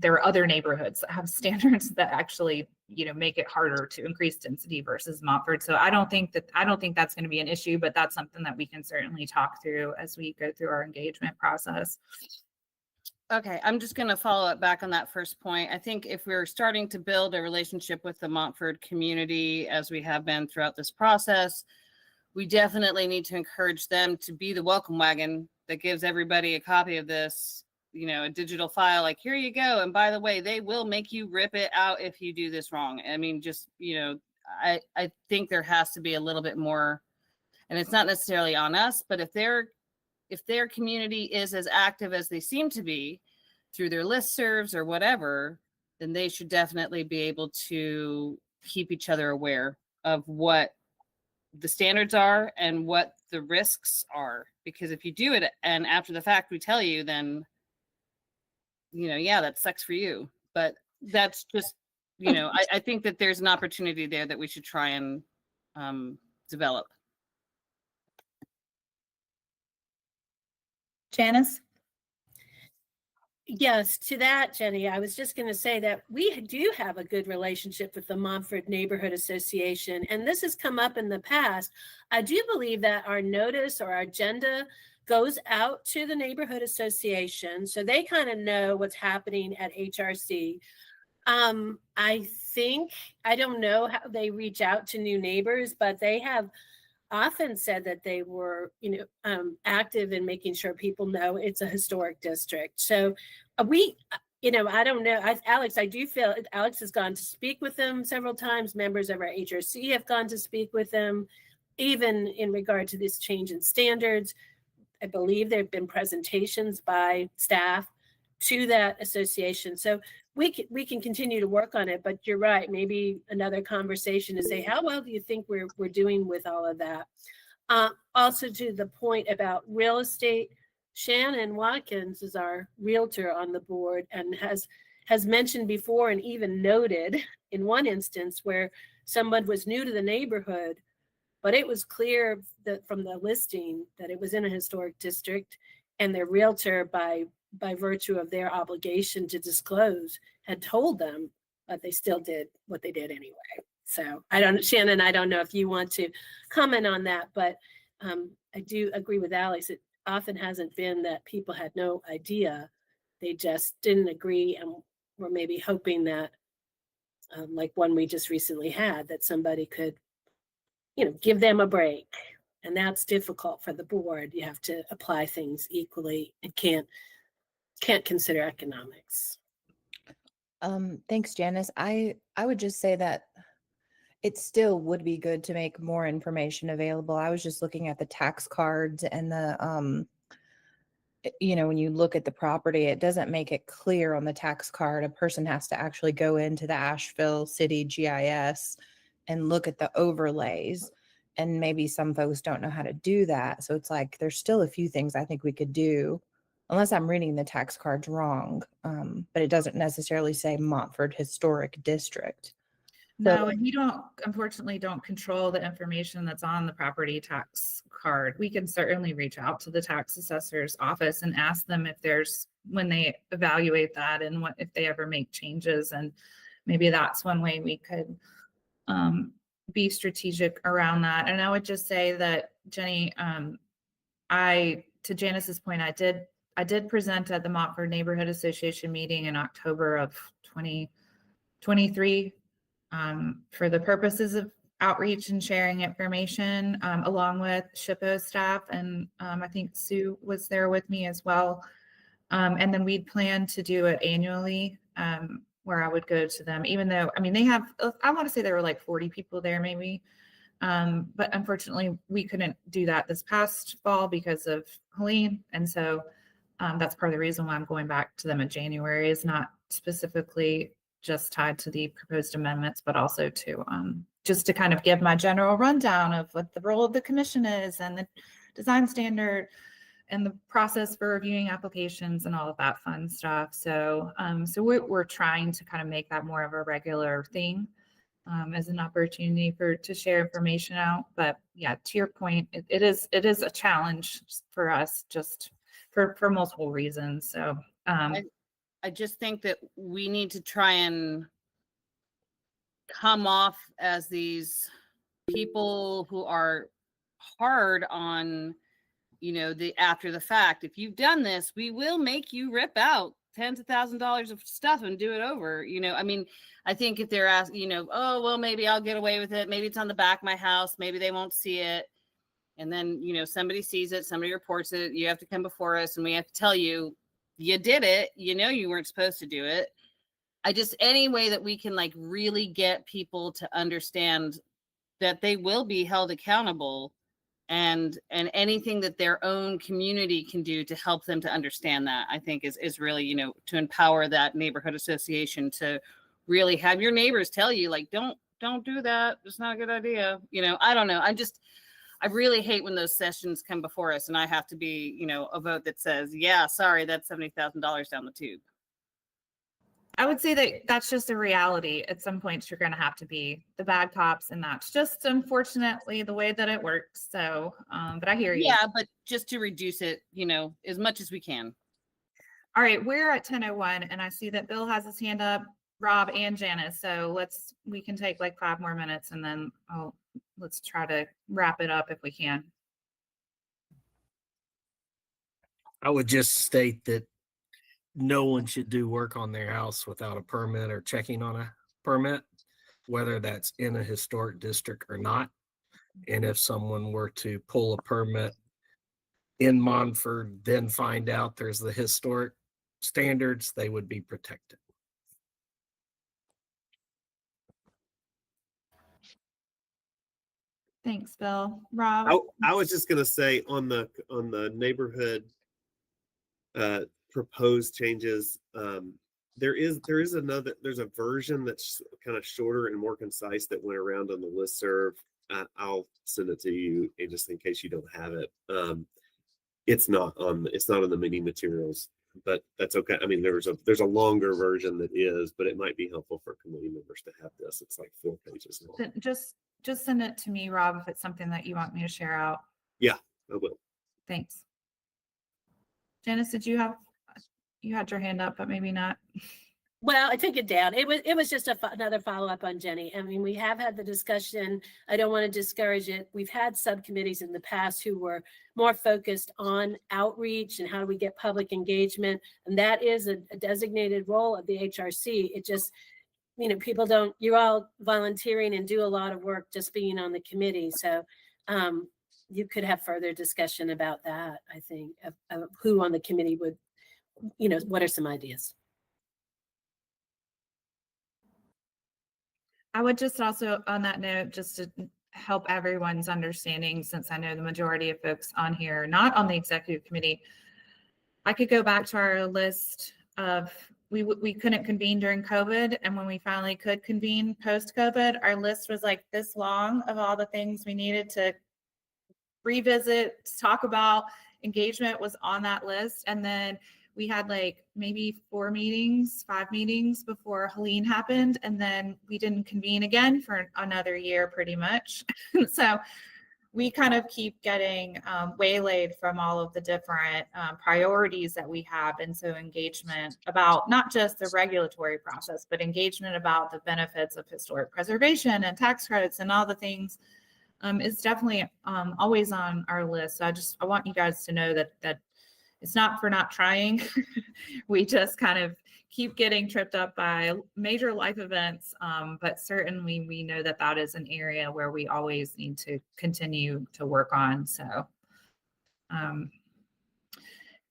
there are other neighborhoods that have standards that actually, make it harder to increase density versus Montford. So I don't think that's going to be an issue, but that's something that we can certainly talk through as we go through our engagement process. Okay, I'm just going to follow up back on that first point. I think if we're starting to build a relationship with the Montford community, as we have been throughout this process, we definitely need to encourage them to be the welcome wagon that gives everybody a copy of this, a digital file, like, here you go. And by the way, they will make you rip it out if you do this wrong. I mean, just, I think there has to be a little bit more, and it's not necessarily on us, but if their community is as active as they seem to be through their listservs or whatever, then they should definitely be able to keep each other aware of what the standards are and what the risks are. Because if you do it and after the fact we tell you, then, yeah, that sucks for you. But that's just, I think that there's an opportunity there that we should try and develop. Janice? Yes, to that, Jenny, I was just going to say that we do have a good relationship with the Montford Neighborhood Association, and this has come up in the past. I do believe that our notice or our agenda goes out to the neighborhood association, so they kind of know what's happening at HRC. I don't know how they reach out to new neighbors, but they have often said that they were, active in making sure people know it's a historic district. So I don't know. Alex, I do feel Alex has gone to speak with them several times. Members of our HRC have gone to speak with them, even in regard to this change in standards. I believe there have been presentations by staff to that association. So we can continue to work on it, but you're right. Maybe another conversation to say, how well do you think we're doing with all of that? Also, to the point about real estate, Shannon Watkins is our realtor on the board and has mentioned before and even noted in one instance where someone was new to the neighborhood, but it was clear that from the listing that it was in a historic district, and their realtor, by virtue of their obligation to disclose, had told them, but they still did what they did anyway. So Shannon, I don't know if you want to comment on that, but I do agree with Alex. It often hasn't been that people had no idea. They just didn't agree and were maybe hoping that, like one we just recently had, that somebody could, give them a break. And that's difficult for the board. You have to apply things equally and can't consider economics. Thanks, Janice. I would just say that it still would be good to make more information available. I was just looking at the tax cards and the when you look at the property, it doesn't make it clear on the tax card. A person has to actually go into the Asheville City GIS and look at the overlays. And maybe some folks don't know how to do that. So it's like, there's still a few things I think we could do, unless I'm reading the tax cards wrong. But it doesn't necessarily say Montford Historic District. No, and we unfortunately don't control the information that's on the property tax card. We can certainly reach out to the tax assessor's office and ask them when they evaluate that and if they ever make changes. And maybe that's one way we could be strategic around that. And I would just say that, Jenny, to Janice's point, I did present at the Montford Neighborhood Association meeting in October of 2023 for the purposes of outreach and sharing information, along with SHPO staff. And I think Sue was there with me as well. And then we'd plan to do it annually, where I would go to them, even though, I mean, they have, I want to say there were like 40 people there maybe. But unfortunately we couldn't do that this past fall because of Helene. And so that's part of the reason why I'm going back to them in January, is not specifically just tied to the proposed amendments, but also to just to kind of give my general rundown of what the role of the commission is and the design standard and the process for reviewing applications and all of that fun stuff. So, so we're trying to kind of make that more of a regular thing, as an opportunity to share information out. But yeah, to your point, it is a challenge for us, just for multiple reasons. So I just think that we need to try and come off as these people who are hard on, the after the fact. If you've done this, we will make you rip out tens of thousands of dollars of stuff and do it over. I mean, I think if they're asking, oh, well, maybe I'll get away with it. Maybe it's on the back of my house. Maybe they won't see it. And then, somebody sees it, somebody reports it. You have to come before us and we have to tell you, you did it. You weren't supposed to do it. Any way that we can like really get people to understand that they will be held accountable, and anything that their own community can do to help them to understand that, I think is really, to empower that neighborhood association to really have your neighbors tell you, like, don't do that. It's not a good idea. I don't know. I really hate when those sessions come before us and I have to be, a vote that says, yeah, sorry, that's $70,000 down the tube. I would say that that's just a reality. At some points, you're going to have to be the bad cops, and that's just unfortunately the way that it works. So, but I hear you. Yeah, but just to reduce it, as much as we can. All right, we're at 10:01, and I see that Bill has his hand up, Rob and Janice. So we can take like 5 more minutes, and then let's try to wrap it up if we can. I would just state that no one should do work on their house without a permit or checking on a permit, whether that's in a historic district or not. And if someone were to pull a permit in Montford, then find out there's the historic standards, they would be protected. Thanks, Bill. Rob? I was just gonna say on the neighborhood proposed changes, there's a version that's kind of shorter and more concise that went around on the listserv. I'll send it to you just in case you don't have it. It's not on the meeting materials, but that's okay. I mean, there's a longer version that is, but it might be helpful for committee members to have this. It's like 4 pages long. Just send it to me, Rob, if it's something that you want me to share out. Yeah, I will. Thanks. Janice, you had your hand up, but maybe not. Well, I took it down. It was just another follow-up on Jenny. I mean, we have had the discussion. I don't want to discourage it. We've had subcommittees in the past who were more focused on outreach and how do we get public engagement. And that is a designated role of the HRC. It just, people you're all volunteering and do a lot of work just being on the committee. So you could have further discussion about that, I think, of who on the committee would, what are some ideas? I would just also, on that note, just to help everyone's understanding, since I know the majority of folks on here, not on the executive committee, I could go back to our list of, we couldn't convene during COVID. And when we finally could convene post-COVID, our list was like this long of all the things we needed to revisit, talk about. Engagement was on that list. And then we had like maybe 5 meetings before Helene happened. And then we didn't convene again for another year pretty much. So we kind of keep getting waylaid from all of the different priorities that we have. And so engagement about not just the regulatory process, but engagement about the benefits of historic preservation and tax credits and all the things is definitely always on our list. So I want you guys to know that it's not for not trying. We just kind of keep getting tripped up by major life events. But certainly we know that that is an area where we always need to continue to work on. So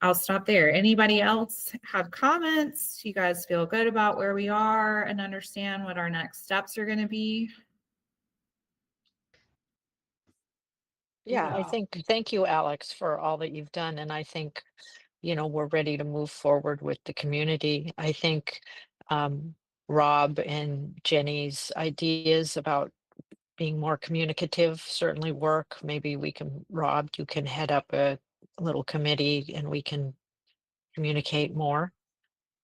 I'll stop there. Anybody else have comments? You guys feel good about where we are and understand what our next steps are going to be? Yeah, I think, thank you, Alex, for all that you've done. And I think, we're ready to move forward with the community. I think Rob and Jenny's ideas about being more communicative certainly work. Maybe Rob, you can head up a little committee and we can communicate more.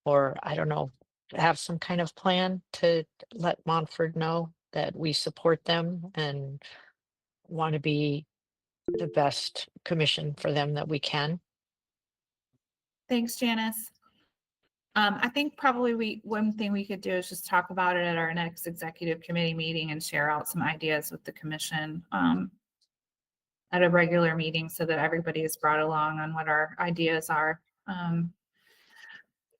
Or I don't know, have some kind of plan to let Montford know that we support them and want to be the best commission for them that we can. Thanks, Janice. I think probably one thing we could do is just talk about it at our next executive committee meeting and share out some ideas with the commission at a regular meeting so that everybody is brought along on what our ideas are.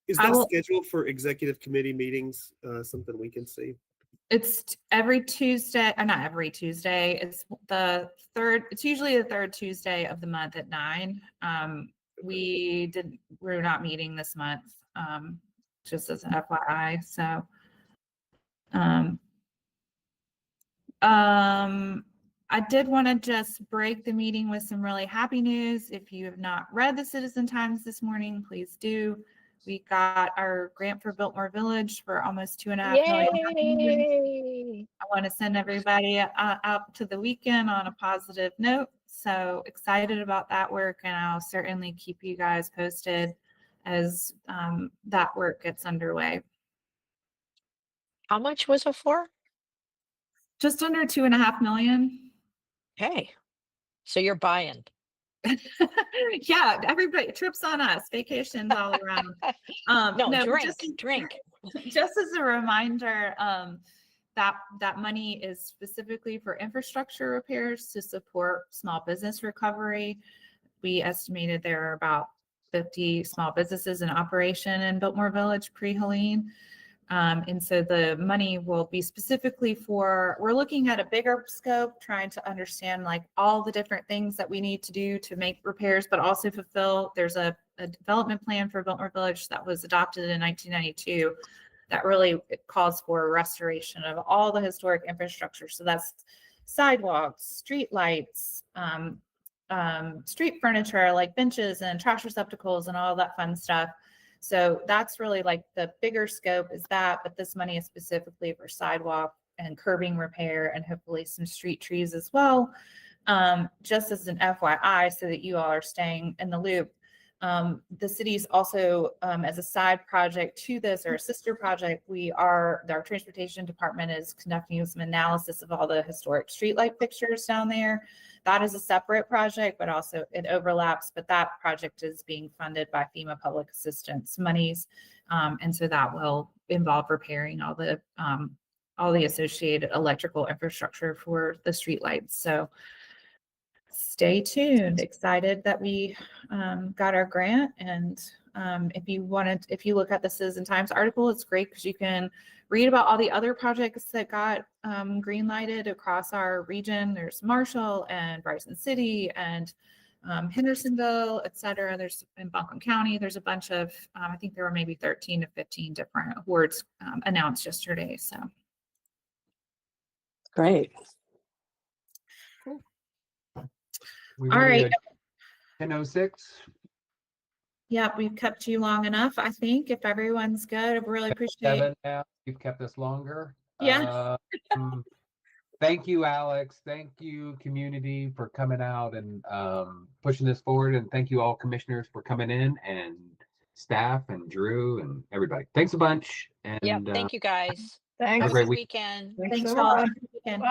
Is that scheduled for executive committee meetings? Something we can see? It's every Tuesday, not every Tuesday. It's usually the third Tuesday of the month at 9. We're not meeting this month, just as an FYI. So, I did want to just break the meeting with some really happy news. If you have not read the Citizen Times this morning, please do. We got our grant for Biltmore Village for almost $2.5 million. Yay! I want to send everybody out to the weekend on a positive note. So excited about that work, and I'll certainly keep you guys posted as that work gets underway. How much was it for? Just under $2.5 million. Hey, so you're buying. Yeah, everybody, trips on us, vacations all around. No, drink. Just as a reminder, that money is specifically for infrastructure repairs to support small business recovery. We estimated there are about 50 small businesses in operation in Biltmore Village pre-Helene. And so the money will be specifically we're looking at a bigger scope, trying to understand like all the different things that we need to do to make repairs, but also fulfill. There's a development plan for Biltmore Village that was adopted in 1992 that really calls for restoration of all the historic infrastructure. So that's sidewalks, street lights, street furniture like benches and trash receptacles and all that fun stuff. So that's really like the bigger scope is that, but this money is specifically for sidewalk and curbing repair and hopefully some street trees as well. Just as an FYI, so that you all are staying in the loop. The city's also, as a side project to this or a sister project, our transportation department is conducting some analysis of all the historic streetlight fixtures down there. That is a separate project, but also it overlaps, but that project is being funded by FEMA public assistance monies. And so that will involve repairing all the associated electrical infrastructure for the streetlights. So stay tuned. Excited that we got our grant. And if you look at the Citizen Times article, it's great because you can read about all the other projects that got green lighted across our region. There's Marshall and Bryson City and Hendersonville, et cetera. There's in Buncombe County, there's a bunch of, I think there were maybe 13 to 15 different awards announced yesterday. So. Great. All right. 10:06. Yep, we've kept you long enough, I think. If everyone's good, I really appreciate it. Now you've kept us longer. Yeah. Thank you, Alex. Thank you, community, for coming out and pushing this forward. And thank you all commissioners for coming in, and staff and Drew and everybody. Thanks a bunch. And Yep, thank you guys. Thanks. Have a great good week. weekend. Thanks Thanks so all. much. Have a good weekend.